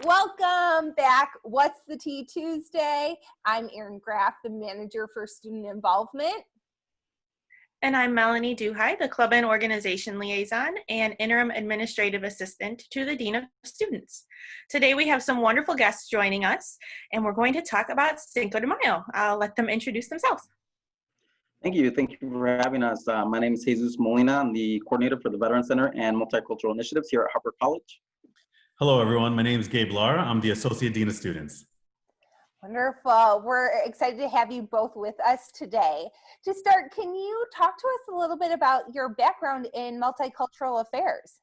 Welcome back. What's the Tea Tuesday? I'm Erin Graff, the manager for student involvement. And I'm Melanie Duhai, the club and organization liaison and interim administrative assistant to the Dean of Students. Today we have some wonderful guests joining us, and we're going to talk about Cinco de Mayo. I'll let them introduce themselves. Thank you. Thank you for having us. My name is Jesus Molina. I'm the coordinator for the Veteran Center and Multicultural Initiatives here at Harper College. Hello, everyone. My name is Gabe Lara. I'm the Associate Dean of Students. Wonderful. We're excited to have you both with us today. To start, can you talk to us a little bit about your background in multicultural affairs?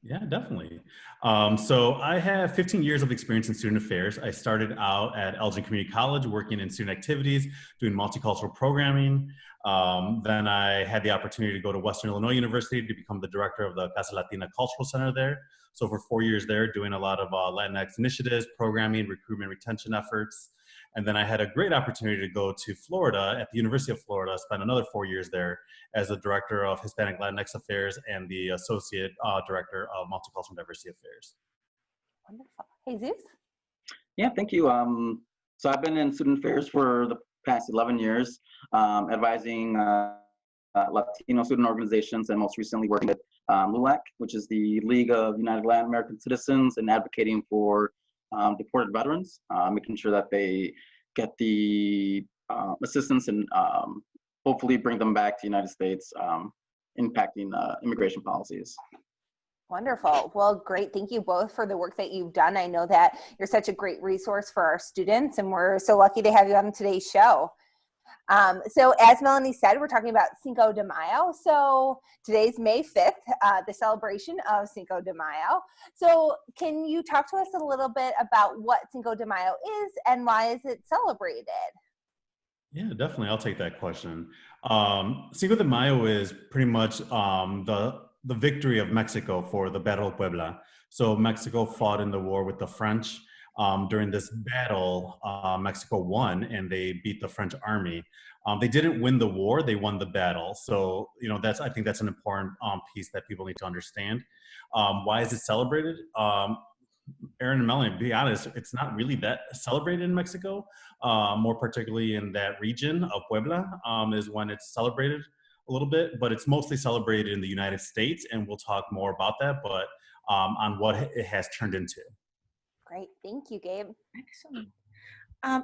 Yeah, definitely. So I have 15 years of experience in student affairs. I started out at Elgin Community College working in student activities, doing multicultural programming. Then I had the opportunity to go to Western Illinois University to become the director of the Casa Latina Cultural Center there. So for 4 years there, doing a lot of Latinx initiatives, programming, recruitment, retention efforts. And then I had a great opportunity to go to Florida at the University of Florida, spend another 4 years there as the Director of Hispanic Latinx Affairs and the Associate Director of Multicultural and Diversity Affairs. Wonderful. Jesus? Yeah, thank you. So I've been in student affairs for the past 11 years, advising Latino student organizations, and most recently working with LULAC, which is the League of United Latin American Citizens, and advocating for deported veterans, making sure that they get the assistance and hopefully bring them back to the United States, impacting immigration policies. Wonderful. Well, great. Thank you both for the work that you've done. I know that you're such a great resource for our students, and we're so lucky to have you on today's show. So as Melanie said, we're talking about Cinco de Mayo. So today's May 5th, the celebration of Cinco de Mayo. So can you talk to us a little bit about what Cinco de Mayo is and why is it celebrated? Yeah, definitely. I'll take that question. Cinco de Mayo is pretty much the victory of Mexico for the Battle of Puebla. So Mexico fought in the war with the French. During this battle, Mexico won and they beat the French army. They didn't win the war, they won the battle. So, you know, I think that's an important piece that people need to understand. Why is it celebrated? Erin and Melanie, to be honest, it's not really that celebrated in Mexico. More particularly in that region of Puebla is when it's celebrated a little bit, but it's mostly celebrated in the United States, and we'll talk more about that, but on what it has turned into. Great. Thank you, Gabe. Excellent.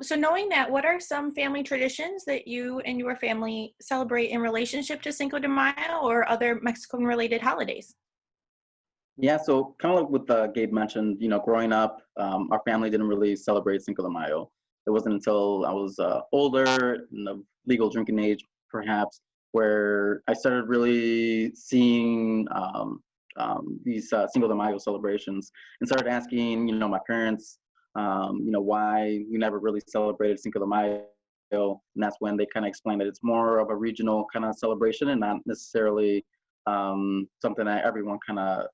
So knowing that, what are some family traditions that you and your family celebrate in relationship to Cinco de Mayo or other Mexican-related holidays? Yeah, so kind of like what Gabe mentioned, you know, growing up, our family didn't really celebrate Cinco de Mayo. It wasn't until I was older, in the legal drinking age, perhaps, where I started really seeing these Cinco de Mayo celebrations, and started asking, you know, my parents, you know, why we never really celebrated Cinco de Mayo. And that's when they kind of explained that it's more of a regional kind of celebration and not necessarily something that everyone kind of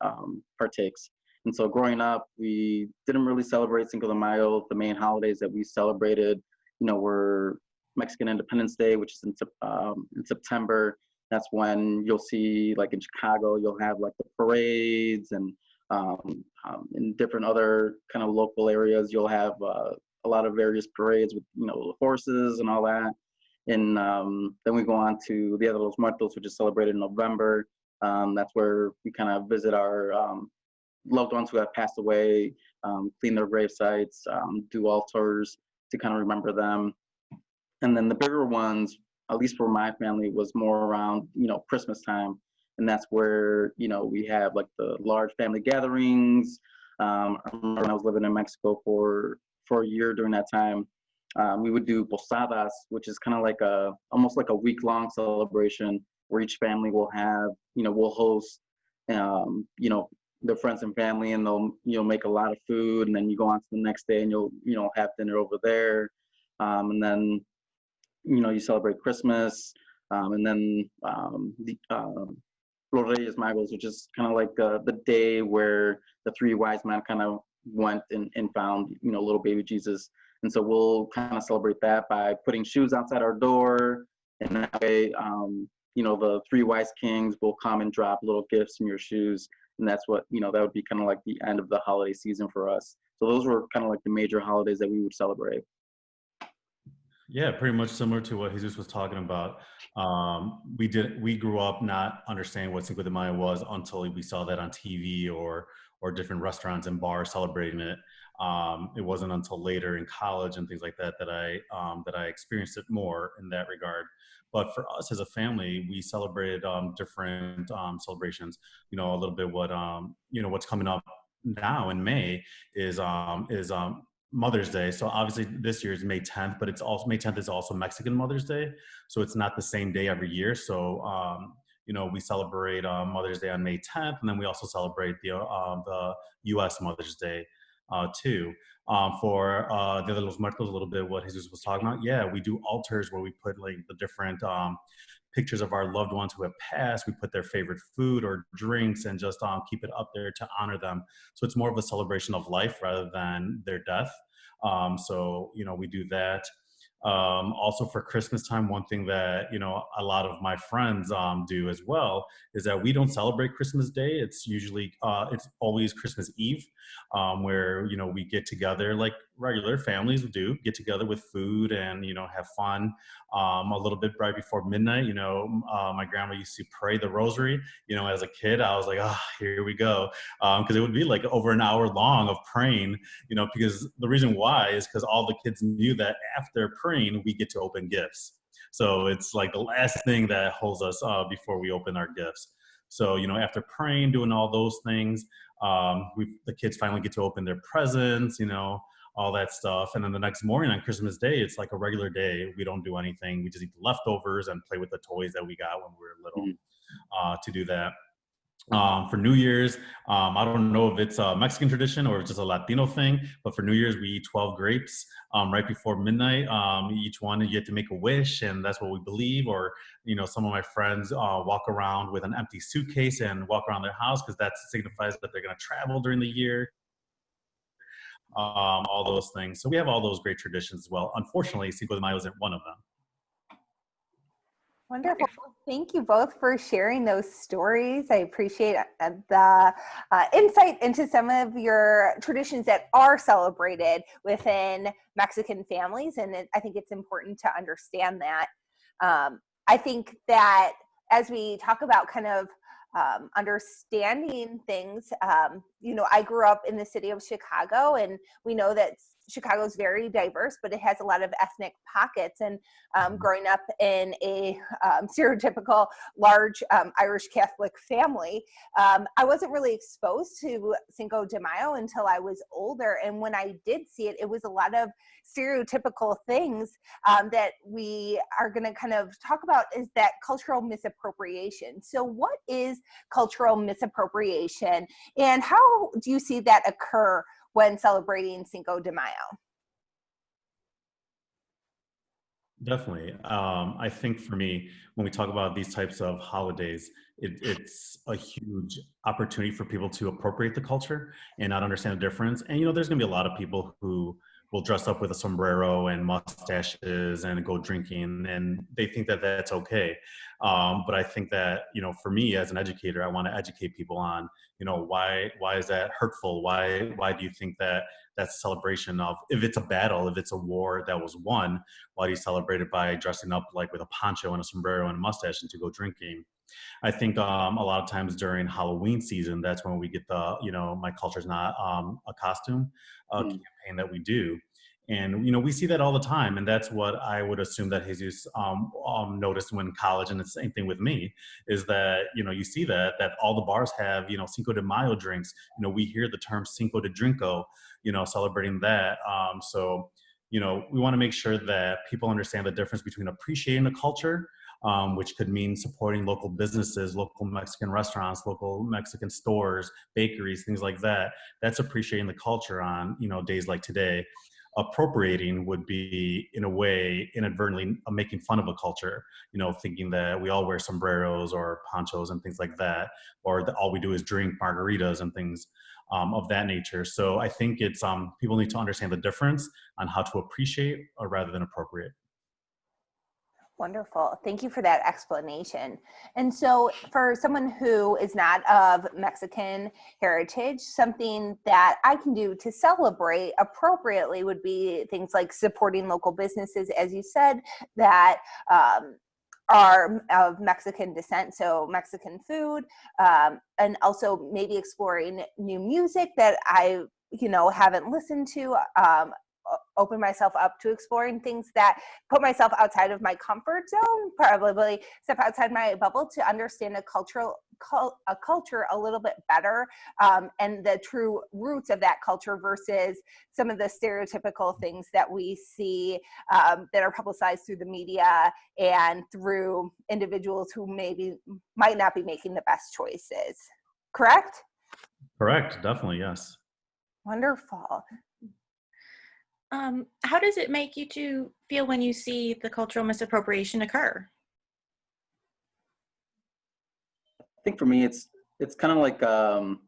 partakes. And so growing up, we didn't really celebrate Cinco de Mayo. The main holidays that we celebrated, you know, were Mexican Independence Day, which is in September. That's when you'll see, like in Chicago, you'll have like the parades, and in different other kind of local areas, you'll have a lot of various parades with, you know, horses and all that. And then we go on to Dia de los Muertos, which is celebrated in November. That's where we kind of visit our loved ones who have passed away, clean their grave sites, do altars to kind of remember them. And then the bigger ones, at least for my family, was more around, you know, Christmas time. And that's where, you know, we have like the large family gatherings. I remember when I was living in Mexico for a year during that time, we would do posadas, which is kind of like almost like a week-long celebration where each family will have, you know, will host, you know, their friends and family, and they'll, you know, make a lot of food, and then you go on to the next day and you'll, you know, have dinner over there. And then, you know, you celebrate Christmas, and then Los Reyes Magos, which is kind of like the day where the three wise men kind of went and found, you know, little baby Jesus. And so we'll kind of celebrate that by putting shoes outside our door, and that way, you know, the three wise kings will come and drop little gifts in your shoes And that's what, that would be kind of like the end of the holiday season for us. So those were kind of like the major holidays that we would celebrate. Yeah, pretty much similar to what Jesus was talking about. We grew up not understanding what Cinco de Mayo was until we saw that on TV or different restaurants and bars celebrating it. It wasn't until later in college and things like that that I experienced it more in that regard. But for us as a family, we celebrated different celebrations. A little bit what's coming up now in May is Mother's Day. So obviously this year is May 10th, but it's also May 10th is also Mexican Mother's Day. So it's not the same day every year. So we celebrate Mother's Day on May 10th, and then we also celebrate the U.S. Mother's Day too. For Dia de los Muertos, a little bit what Jesus was talking about. Yeah, we do altars where we put like the different pictures of our loved ones who have passed. We put their favorite food or drinks and just keep it up there to honor them. So it's more of a celebration of life rather than their death. So we do that. Also for Christmas time, one thing that a lot of my friends do as well is that we don't celebrate Christmas Day. It's usually it's always Christmas Eve, where we get together like regular families do, get together with food and have fun. A little bit right before midnight, my grandma used to pray the rosary. As a kid, I was like, here we go, because it would be like over an hour long of praying. Because the reason why is because all the kids knew that after praying, we get to open gifts. So it's like the last thing that holds us before we open our gifts. So, after praying, doing all those things, the kids finally get to open their presents, all that stuff. And then the next morning on Christmas Day, it's like a regular day. We don't do anything. We just eat the leftovers and play with the toys that we got when we were little to do that. For New Year's, I don't know if it's a Mexican tradition or it's just a Latino thing, but for New Year's, we eat 12 grapes right before midnight. Each one, you get to make a wish, and that's what we believe. Or, some of my friends walk around with an empty suitcase and walk around their house because that signifies that they're going to travel during the year. All those things. So we have all those great traditions as well. Unfortunately, Cinco de Mayo isn't one of them. Wonderful. Thank you both for sharing those stories. I appreciate the insight into some of your traditions that are celebrated within Mexican families. And I think it's important to understand that. I think that as we talk about kind of understanding things, I grew up in the city of Chicago, and we know that Chicago is very diverse, but it has a lot of ethnic pockets. And growing up in a stereotypical large Irish Catholic family, I wasn't really exposed to Cinco de Mayo until I was older. And when I did see it, it was a lot of stereotypical things that we are going to kind of talk about, is that cultural misappropriation. So what is cultural misappropriation, and how do you see that occur when celebrating Cinco de Mayo? Definitely. I think for me, when we talk about these types of holidays, it's a huge opportunity for people to appropriate the culture and not understand the difference. And, there's going to be a lot of people who will dress up with a sombrero and mustaches and go drinking, and they think that that's okay. But I think that, for me as an educator, I want to educate people on, why is that hurtful? Why do you think that that's a celebration of, if it's a battle, if it's a war that was won, why do you celebrate it by dressing up like with a poncho and a sombrero and a mustache and to go drinking? I think a lot of times during Halloween season, that's when we get the, my culture's not a costume campaign that we do. And, we see that all the time. And that's what I would assume that Jesus noticed when in college, and it's the same thing with me, is that, you see that all the bars have, Cinco de Mayo drinks. We hear the term Cinco de Drinko, celebrating that. So, we want to make sure that people understand the difference between appreciating the culture, which could mean supporting local businesses, local Mexican restaurants, local Mexican stores, bakeries, things like that. That's appreciating the culture on, days like today. Appropriating would be, in a way, inadvertently making fun of a culture, thinking that we all wear sombreros or ponchos and things like that, or that all we do is drink margaritas and things of that nature. So I think it's people need to understand the difference on how to appreciate rather than appropriate. Wonderful. Thank you for that explanation. And so for someone who is not of Mexican heritage, something that I can do to celebrate appropriately would be things like supporting local businesses, as you said, that are of Mexican descent, so Mexican food, and also maybe exploring new music that I, haven't listened to, open myself up to exploring things that put myself outside of my comfort zone, probably step outside my bubble to understand a culture a little bit better, and the true roots of that culture versus some of the stereotypical things that we see that are publicized through the media and through individuals who might not be making the best choices. Correct? Correct. Definitely. Yes. Wonderful. How does it make you to feel when you see the cultural misappropriation occur? I think for me, it's kind of like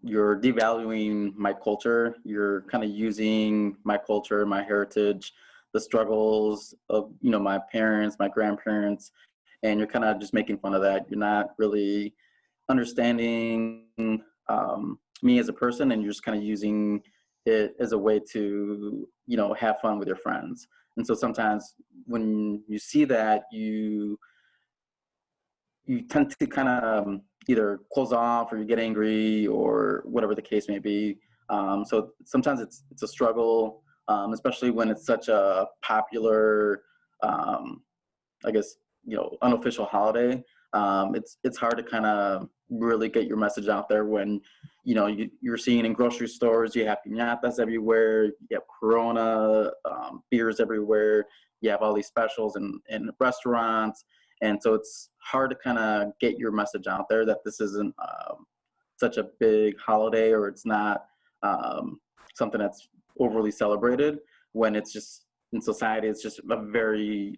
you're devaluing my culture. You're kind of using my culture, my heritage, the struggles of my parents, my grandparents, and you're kind of just making fun of that. You're not really understanding me as a person, and you're just kind of using it as a way to have fun with your friends. And so sometimes when you see that, you tend to kind of either close off or you get angry or whatever the case may be. So sometimes it's a struggle, especially when it's such a popular, I guess, unofficial holiday. It's hard to kind of really get your message out there when you're seeing in grocery stores, you have piñatas everywhere, you have Corona, beers everywhere, you have all these specials in restaurants. And so it's hard to kind of get your message out there that this isn't such a big holiday, or it's not something that's overly celebrated, when it's just in society, it's just a very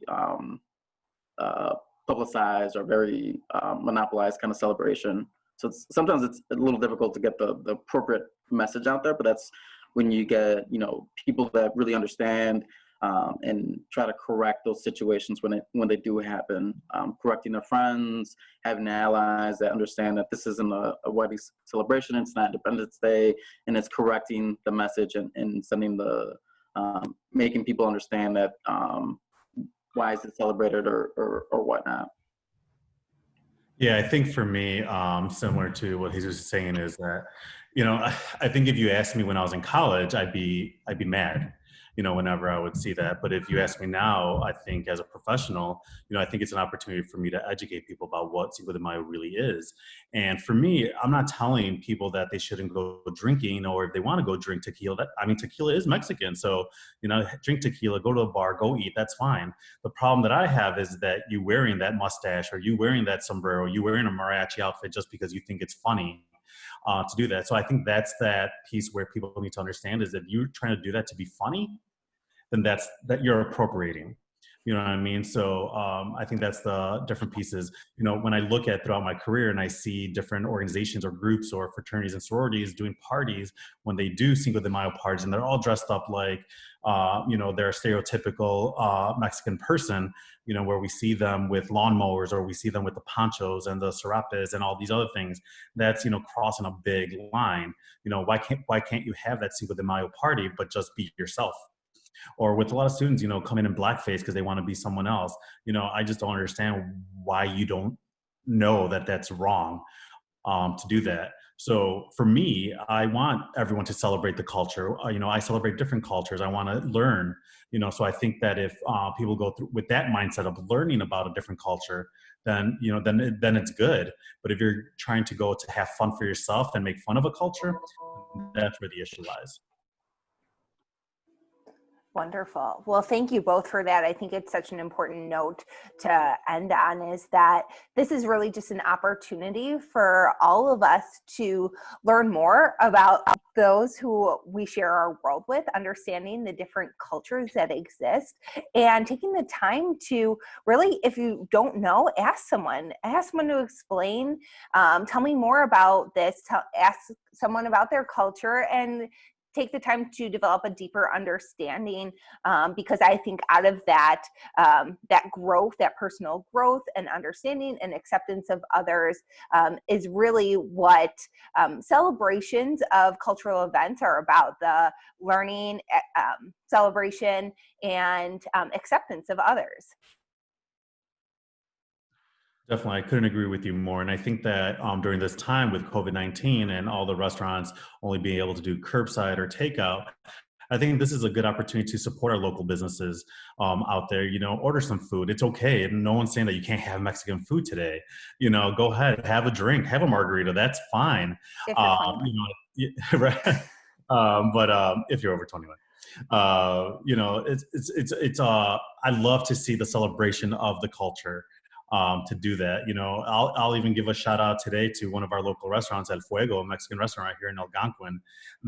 publicized or very monopolized kind of celebration. So sometimes it's a little difficult to get the appropriate message out there, but that's when you get people that really understand and try to correct those situations when they do happen. Correcting their friends, having allies that understand that this isn't a wedding celebration, it's not Independence Day, and it's correcting the message and sending making people understand that why is it celebrated or whatnot. Yeah, I think for me, similar to what Jesus is saying, is that, I think if you asked me when I was in college, I'd be mad, whenever I would see that. But if you ask me now, I think as a professional, I think it's an opportunity for me to educate people about what Cinco de Mayo really is. And for me, I'm not telling people that they shouldn't go drinking, or if they want to go drink tequila. Tequila is Mexican. So, drink tequila, go to a bar, go eat, that's fine. The problem that I have is that you wearing that mustache, or you wearing that sombrero, you wearing a mariachi outfit just because you think it's funny to do that. So I think that's that piece where people need to understand, is that you're trying to do that to be funny, then that you're appropriating. You know what I mean? So I think that's the different pieces. When I look at throughout my career and I see different organizations or groups or fraternities and sororities doing parties, when they do Cinco de Mayo parties, and they're all dressed up like, they're a stereotypical Mexican person, where we see them with lawnmowers, or we see them with the ponchos and the serapes and all these other things, that's, crossing a big line. Why can't you have that Cinco de Mayo party, but just be yourself? Or with a lot of students, come in blackface because they want to be someone else. I just don't understand why you don't know that that's wrong to do that. So for me, I want everyone to celebrate the culture. I celebrate different cultures. I want to learn, so I think that if people go through with that mindset of learning about a different culture, then, then it's good. But if you're trying to go to have fun for yourself and make fun of a culture, that's where the issue lies. Wonderful. Well, thank you both for that. I think it's such an important note to end on, is that this is really just an opportunity for all of us to learn more about those who we share our world with, understanding the different cultures that exist, and taking the time to really, if you don't know, ask someone to explain, tell me more about this, ask someone about their culture, and take the time to develop a deeper understanding, because I think out of that, that growth, that personal growth and understanding and acceptance of others is really what celebrations of cultural events are about: the learning, celebration, and acceptance of others. Definitely, I couldn't agree with you more. And I think that during this time with COVID-19 and all the restaurants only being able to do curbside or takeout, I think this is a good opportunity to support our local businesses out there. Order some food. It's okay. And no one's saying that you can't have Mexican food today. Go ahead, have a drink, have a margarita. That's fine. If you're 21. Right. But if you're over 21. I love to see the celebration of the culture. To do that, I'll even give a shout out today to one of our local restaurants, El Fuego, a Mexican restaurant right here in Algonquin,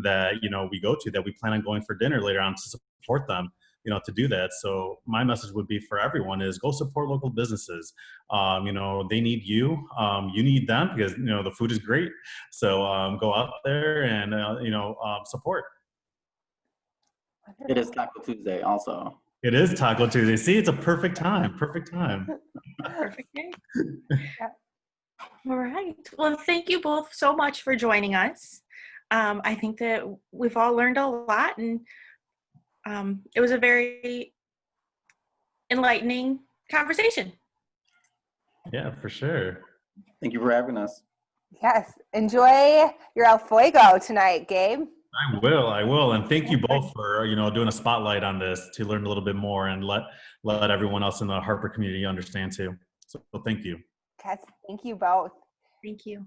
that we go to, that we plan on going for dinner later on to support them, to do that. So my message would be for everyone is go support local businesses. They need you, you need them, because the food is great. So go out there and support. It is Taco Tuesday also. It is Taco Tuesday. See, it's a perfect time. Perfect time. Perfect day. Yeah. All right. Well, thank you both so much for joining us. I think that we've all learned a lot, and it was a very enlightening conversation. Yeah, for sure. Thank you for having us. Yes. Enjoy your El Fuego tonight, Gabe. I will. And thank you both for, doing a spotlight on this to learn a little bit more and let everyone else in the Harper community understand too. So thank you. Yes. Thank you both. Thank you.